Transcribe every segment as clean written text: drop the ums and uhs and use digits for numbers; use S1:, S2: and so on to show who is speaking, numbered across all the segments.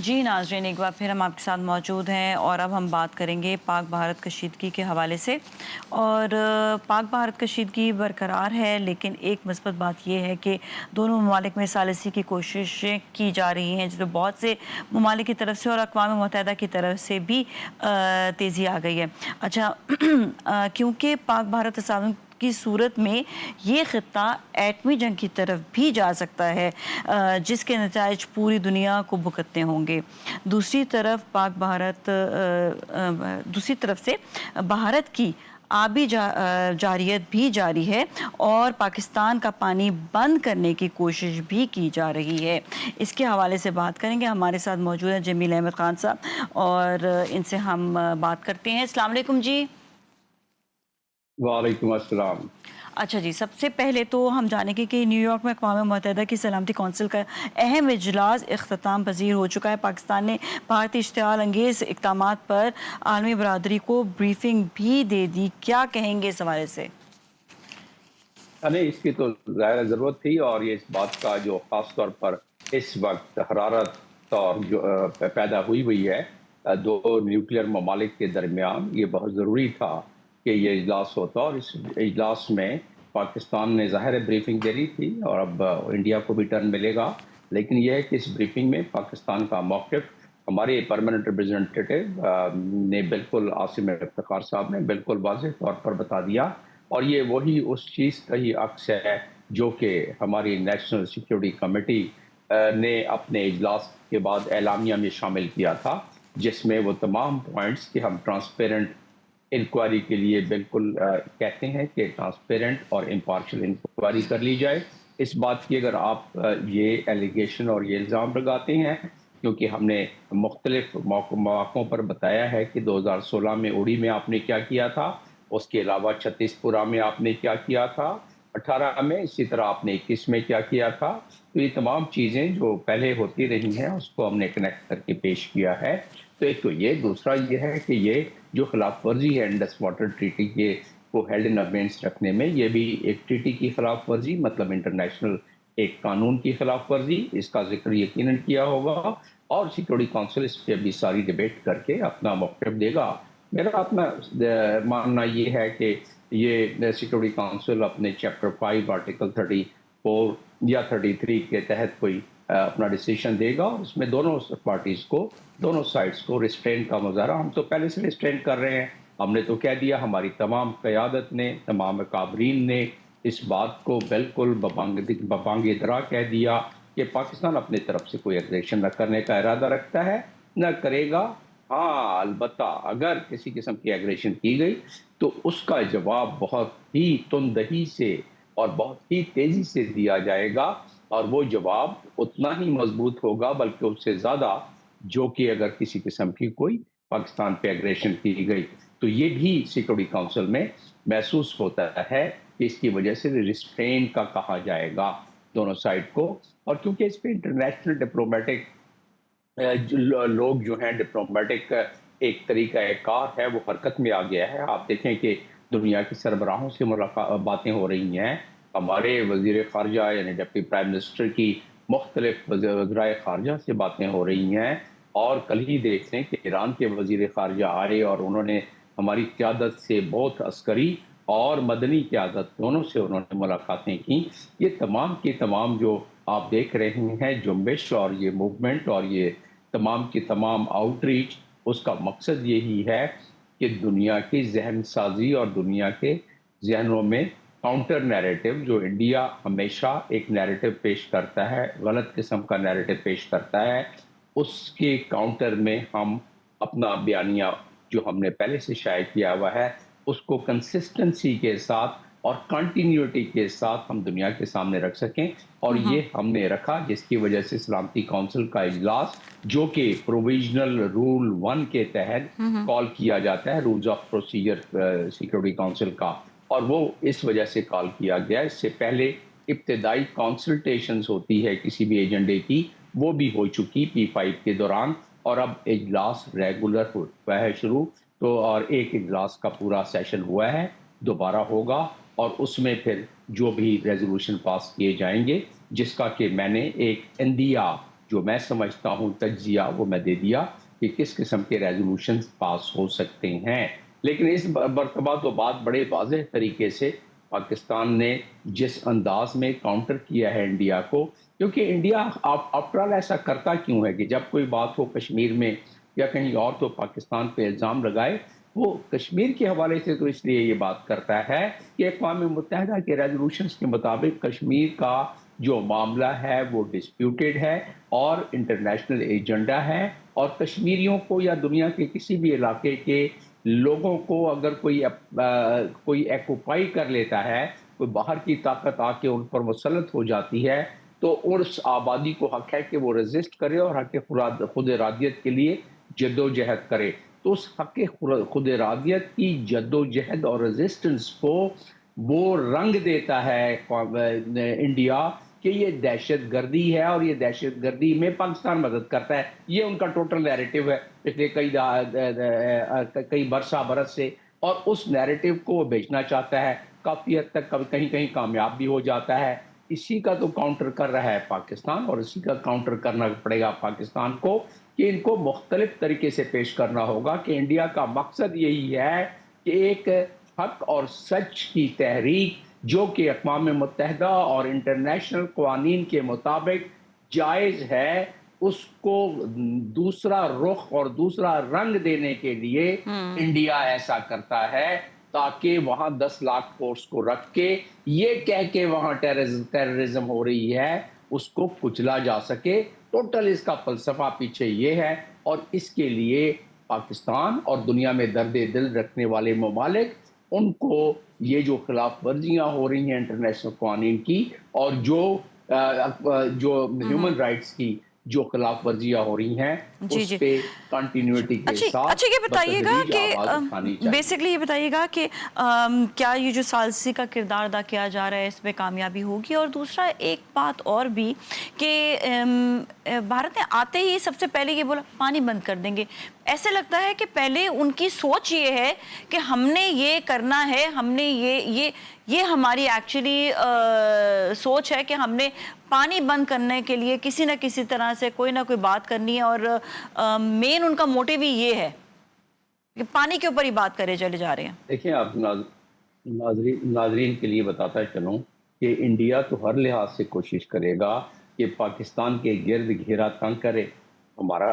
S1: जी नाज़रीन, एक बार फिर हम आपके साथ मौजूद हैं और अब हम बात करेंगे पाक भारत कशीदगी के हवाले से। और पाक भारत कशीदगी बरकरार है, लेकिन एक मुस्बत बात यह है कि दोनों ममालिक में सालिसी की कोशिशें की जा रही हैं, जिसमें बहुत से ममालिक की तरफ से और अक़वाम मुत्तहिदा की तरफ से भी तेज़ी आ गई है। अच्छा क्योंकि पाक भारत तसादुम की सूरत में ये ख़ित्ता एटमी जंग की तरफ भी जा सकता है, जिसके नताइज पूरी दुनिया को भुगतने होंगे। दूसरी तरफ से भारत की आबी जारियत भी जारी है और पाकिस्तान का पानी बंद करने की कोशिश भी की जा रही है। इसके हवाले से बात करेंगे। हमारे साथ मौजूद है जमील अहमद खान साहब और इनसे हम बात करते हैं। अस्सलाम वालेकुम जी।
S2: वालेकुम अस्सलाम।
S1: अच्छा जी, सबसे पहले तो हम जानेंगे कि न्यूयॉर्क में अक़वाम मुत्तहिदा की सलामती कौंसिल का अहम इजलास इख्तिताम पज़ीर हो चुका है। पाकिस्तान ने भारतीय इश्तिआल अंगेज़ इक़दामात पर आलमी बरादरी को ब्रीफिंग भी दे दी। क्या कहेंगे इस हवाले से?
S2: नहीं, इसकी तो ज़ाहिर ज़रूरत थी और ये इस बात का जो ख़ास तौर पर इस वक्त हरारत और जो पैदा हुई है दो न्यूक्लियर ममालिक के दरमियान, ये बहुत ज़रूरी था कि ये इजलास होता और इस इजलास में पाकिस्तान ने ज़ाहिर ब्रीफिंग दे दी थी और अब इंडिया को भी टर्न मिलेगा। लेकिन यह है कि इस ब्रीफिंग में पाकिस्तान का मौक़िफ़ हमारे परमानेंट रिप्रेजेंटेटिव ने बिल्कुल आसिम इफ्तिखार साहब ने बिल्कुल वाज़ेह तौर पर बता दिया और ये वही उस चीज़ का ही अक्स है जो कि हमारी नेशनल सिक्योरिटी कमेटी ने अपने इजलास के बाद एलामिया में शामिल किया था, जिसमें वो तमाम पॉइंट्स कि हम ट्रांसपेरेंट इंक्वायरी के लिए बिल्कुल कहते हैं कि ट्रांसपेरेंट और इम्पार्शियल इंक्वायरी कर ली जाए। इस बात की अगर आप ये एलिगेशन और ये इल्ज़ाम लगाते हैं, क्योंकि हमने मुख्तलिफ मौक़ों पर बताया है कि 2016 में उड़ी में आपने क्या किया था, उसके अलावा छत्तीसपुरा में आपने क्या किया था, 18 में इसी तरह आपने 21 में क्या किया था। तो ये तमाम चीज़ें जो पहले होती रही हैं उसको हमने कनेक्ट करके पेश किया है। तो एक तो ये, दूसरा ये है कि ये जो खिलाफ वर्जी है इंडस वाटर ट्रीटी के को हेल्ड इन अबेंस रखने में, ये भी एक ट्रीटी की खिलाफ वर्जी, मतलब इंटरनेशनल एक कानून की खिलाफ वर्जी, इसका जिक्र यकीनन किया होगा और सिक्योरिटी काउंसिल इस पर भी सारी डिबेट करके अपना मौक़िफ़ देगा। मेरा अपना मानना ये है कि ये सिक्योरिटी काउंसिल अपने चैप्टर 5 आर्टिकल 34 या 33 के तहत कोई अपना डिसीजन देगा और उसमें दोनों पार्टीज़ को, दोनों साइड्स को रिस्ट्रेंट का मुजाहरा, हम तो पहले से रिस्ट्रेंट कर रहे हैं। हमने तो कह दिया, हमारी तमाम क़यादत ने, तमाम काबरीन ने इस बात को बिल्कुल बबांग दरा कह दिया कि पाकिस्तान अपनी तरफ से कोई एग्रेशन न करने का इरादा रखता है, न करेगा। हाँ, अलबत्ता अगर किसी किस्म की एग्रेशन की गई तो उसका जवाब बहुत ही तुंदही से और बहुत ही तेज़ी से दिया जाएगा और वो जवाब उतना ही मजबूत होगा, बल्कि उससे ज़्यादा, जो कि अगर किसी किस्म की कोई पाकिस्तान पे एग्रेशन की गई। तो ये भी सिक्योरिटी काउंसिल में महसूस होता है कि इसकी वजह से रिस्ट्रेन का कहा जाएगा दोनों साइड को। और क्योंकि इस पर इंटरनेशनल डिप्लोमेटिक लोग जो हैं, डिप्लोमेटिक एक तरीका एक कार है, वो हरकत में आ गया है। आप देखें कि दुनिया के सरबराहों से बातें हो रही हैं, हमारे वज़ीर ख़ारजा यानी डिप्टी प्राइम मिनिस्टर की मुख्तलिफ वज़राए ख़ारजा से बातें हो रही हैं और कल ही देख लें कि ईरान के वज़ीर ख़ारजा आए और उन्होंने हमारी क़यादत से बहुत अस्करी और मदनी क़यादत दोनों से उन्होंने मुलाकातें की। ये तमाम की तमाम जो आप देख रहे हैं जुम्बिश और ये मूवमेंट और ये तमाम की तमाम आउटरीच, उसका मकसद यही है कि दुनिया की जहन साजी और दुनिया के जहनों में काउंटर नैरेटिव, जो इंडिया हमेशा एक नैरेटिव पेश करता है, गलत किस्म का नैरेटिव पेश करता है, उसके काउंटर में हम अपना बयानिया जो हमने पहले से शाये किया हुआ है उसको कंसिस्टेंसी के साथ और कंटिन्यूटी के साथ हम दुनिया के सामने रख सकें। और ये हमने रखा, जिसकी वजह से सलामती काउंसिल का इजलास, जो कि प्रोविजनल रूल 1 के तहत कॉल किया जाता है, rules of procedure security council का, और वो इस वजह से कॉल किया गया। इससे पहले इब्तदाई कंसल्टेशंस होती है किसी भी एजेंडे की, वो भी हो चुकी P5 के दौरान, और अब इजलास रेगुलर हुआ है शुरू। तो और एक इजलास का पूरा सेशन हुआ है, दोबारा होगा और उसमें फिर जो भी रेजोल्यूशन पास किए जाएंगे, जिसका कि मैंने एक इंदिया جو میں سمجھتا ہوں تجزیہ وہ میں دے دیا کہ کس قسم کے ریزولوشنز پاس ہو سکتے ہیں. لیکن اس مرتبہ تو بات بڑے واضح طریقے سے پاکستان نے جس انداز میں کاؤنٹر کیا ہے انڈیا کو، کیونکہ انڈیا آفٹر آل ایسا کرتا کیوں ہے کہ جب کوئی بات ہو کشمیر میں یا کہیں اور تو پاکستان پہ الزام لگائے. وہ کشمیر کے حوالے سے تو اس لیے یہ بات کرتا ہے کہ اقوام متحدہ کے ریزولوشنز کے مطابق کشمیر کا جو معاملہ ہے وہ ڈسپیوٹڈ ہے اور انٹرنیشنل ایجنڈا ہے، اور کشمیریوں کو یا دنیا کے کسی بھی علاقے کے لوگوں کو اگر کوئی ایکوپائی کر لیتا ہے، کوئی باہر کی طاقت آ کے ان پر مسلط ہو جاتی ہے، تو اس آبادی کو حق ہے کہ وہ ریزسٹ کرے اور حق خود ارادیت کے لیے جد و جہد کرے. تو اس حق خود ارادیت کی جد و جہد اور ریزسٹنس کو وہ رنگ دیتا ہے انڈیا کہ یہ دہشت گردی ہے اور یہ دہشت گردی میں پاکستان مدد کرتا ہے. یہ ان کا ٹوٹل نیریٹو ہے پچھلے کئی برس سے، اور اس نیریٹو کو وہ بیچنا چاہتا ہے. کافی حد تک کہیں کہیں کامیاب بھی ہو جاتا ہے. اسی کا تو کاؤنٹر کر رہا ہے پاکستان، اور اسی کا کاؤنٹر کرنا پڑے گا پاکستان کو کہ ان کو مختلف طریقے سے پیش کرنا ہوگا کہ انڈیا کا مقصد یہی ہے کہ ایک حق اور سچ کی تحریک جو کہ اقوام متحدہ اور انٹرنیشنل قوانین کے مطابق جائز ہے، اس کو دوسرا رخ اور دوسرا رنگ دینے کے لیے انڈیا ایسا کرتا ہے تاکہ وہاں 10 لاکھ فورس کو رکھ کے یہ کہہ کے وہاں ٹیررزم ہو رہی ہے اس کو کچلا جا سکے. ٹوٹل اس کا فلسفہ پیچھے یہ ہے، اور اس کے لیے پاکستان اور دنیا میں درد دل رکھنے والے ممالک ان کو یہ جو خلاف ورزیاں ہو رہی ہیں انٹرنیشنل قوانین کی اور جو ہیومن رائٹس کی جو خلاف ورزیاں ہو رہی ہیں
S1: جی
S2: اس
S1: جی.
S2: پہ کنٹینیوٹی کے ساتھ
S1: اچھا یہ بتائیے گا
S2: بتدریج
S1: کہ
S2: آواز اٹھانی چاہیے.
S1: بیسکلی یہ بتائیے گا کہ کیا یہ جو ثالثی کا کردار ادا کیا جا رہا ہے اس میں کامیابی ہوگی؟ اور دوسرا ایک بات اور بھی کہ بھارت نے آتے ہی سب سے پہلے یہ بولا پانی بند کر دیں گے. ایسے لگتا ہے کہ پہلے ان کی سوچ یہ ہے کہ ہم نے یہ کرنا ہے، ہم نے یہ ہماری ایکچولی سوچ ہے کہ ہم نے پانی بند کرنے کے لیے کسی نہ کسی طرح سے کوئی نہ کوئی بات کرنی ہے، اور مین ان کا موٹیو ہی یہ ہے کہ پانی کے اوپر ہی بات کرے چلے جا رہے ہیں.
S2: دیکھیں آپ ناظرین کے لیے بتاتا چلوں کہ انڈیا تو ہر لحاظ سے کوشش کرے گا کہ پاکستان کے گرد گھیرا تنگ کرے. ہمارا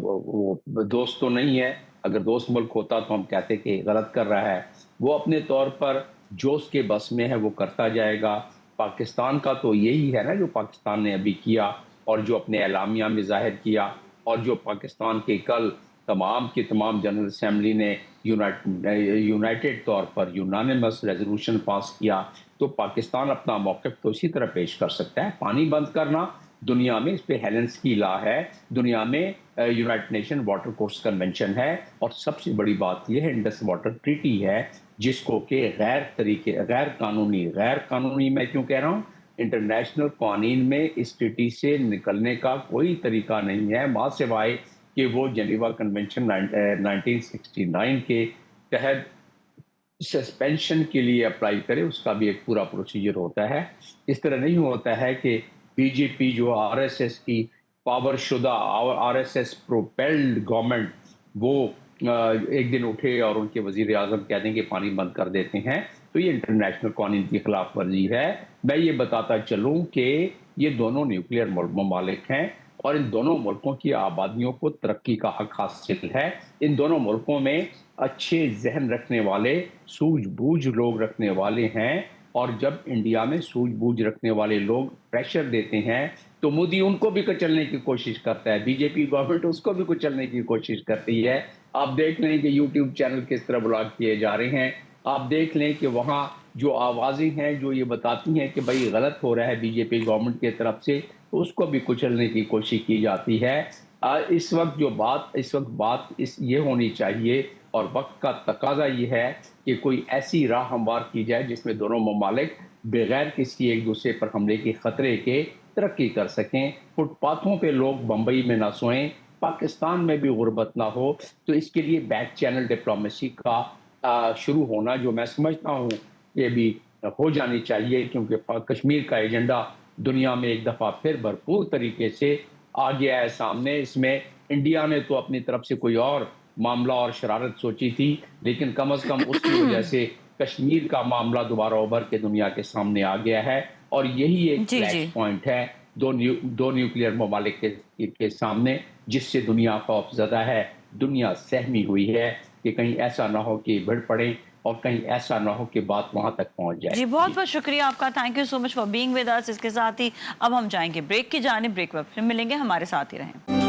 S2: وہ دوست تو نہیں ہے، اگر دوست ملک ہوتا تو ہم کہتے کہ غلط کر رہا ہے. وہ اپنے طور پر جو اس کے بس میں ہے وہ کرتا جائے گا. پاکستان کا تو یہی ہے نا جو پاکستان نے ابھی کیا اور جو اپنے اعلامیہ میں ظاہر کیا، اور جو پاکستان کے کل تمام کی تمام جنرل اسمبلی نے یونائٹڈ طور پر یونانیمس ریزولوشن پاس کیا. تو پاکستان اپنا موقف تو اسی طرح پیش کر سکتا ہے. پانی بند کرنا دنیا میں اس پہ ہیلنسکی لا ہے، دنیا میں United nation water course convention ہے، اور سب سے بڑی بات یہ ہے انڈس واٹر ٹریٹی ہے جس کو کہ غیر قانونی میں کیوں کہہ رہا ہوں، انٹرنیشنل قوانین میں اس ٹریٹی سے نکلنے کا کوئی طریقہ نہیں ہے ماں سوائے کہ وہ جنیوا کنونشن 1969 کے تحت سسپینشن کے لیے اپلائی کرے. اس کا بھی ایک پورا پروسیجر ہوتا ہے. اس طرح نہیں ہوتا ہے کہ بی جے پی جو آر ایس ایس کی پاور شدہ R S S propelled government وہ ایک دن اٹھے اور ان کے وزیر اعظم کہہ دیں کہ پانی بند کر دیتے ہیں. تو یہ انٹرنیشنل قوانین کی خلاف ورزی ہے. میں یہ بتاتا چلوں کہ یہ دونوں نیوکلیئر ممالک ہیں اور ان دونوں ملکوں کی آبادیوں کو ترقی کا حق حاصل ہے. ان دونوں ملکوں میں اچھے ذہن رکھنے والے، سوجھ بوجھ لوگ رکھنے والے ہیں، اور جب انڈیا میں سوجھ بوجھ رکھنے والے لوگ پریشر دیتے ہیں تو مودی ان کو بھی کچلنے کی کوشش کرتا ہے، بی جے پی گورنمنٹ اس کو بھی کچلنے کی کوشش کرتی ہے. آپ دیکھ لیں کہ یوٹیوب چینل کس طرح بلاک کیے جا رہے ہیں. آپ دیکھ لیں کہ وہاں جو آوازیں ہیں جو یہ بتاتی ہیں کہ بھائی غلط ہو رہا ہے بی جے پی گورنمنٹ کی طرف سے، تو اس کو بھی کچلنے کی کوشش کی جاتی ہے. اس وقت بات یہ ہونی چاہیے اور وقت کا تقاضا یہ ہے کہ کوئی ایسی راہ ہموار کی جائے جس میں دونوں ممالک بغیر کسی ایک دوسرے پر حملے کے خطرے کے ترقی کر سکیں. فٹ پاتھوں پہ لوگ بمبئی میں نہ سوئیں، پاکستان میں بھی غربت نہ ہو. تو اس کے لیے بیک چینل ڈپلومیسی کا شروع ہونا جو میں سمجھتا ہوں یہ بھی ہو جانی چاہیے، کیونکہ کشمیر کا ایجنڈا دنیا میں ایک دفعہ پھر بھرپور طریقے سے आ गया है सामने। इसमें इंडिया ने तो अपनी तरफ से कोई और मामला और शरारत सोची थी, लेकिन कम से कम उसकी वजह से कश्मीर का मामला दोबारा उभर के दुनिया के सामने आ गया है। और यही एक
S1: जी
S2: फ्लैश
S1: जी।
S2: पॉइंट है दो न्यूक्लियर ममालिक के सामने, जिससे दुनिया खौफजदा है, दुनिया सहमी हुई है कि कहीं ऐसा ना हो कि भिड़ पड़े और कहीं ऐसा ना हो कि बात वहां तक पहुंच जाए।
S1: जी बहुत
S2: जी।
S1: बहुत शुक्रिया आपका, thank you so much for being with us. इसके साथ ही अब हम जाएंगे ब्रेक की जानिब, ब्रेक पर फिर मिलेंगे, हमारे साथ ही रहें।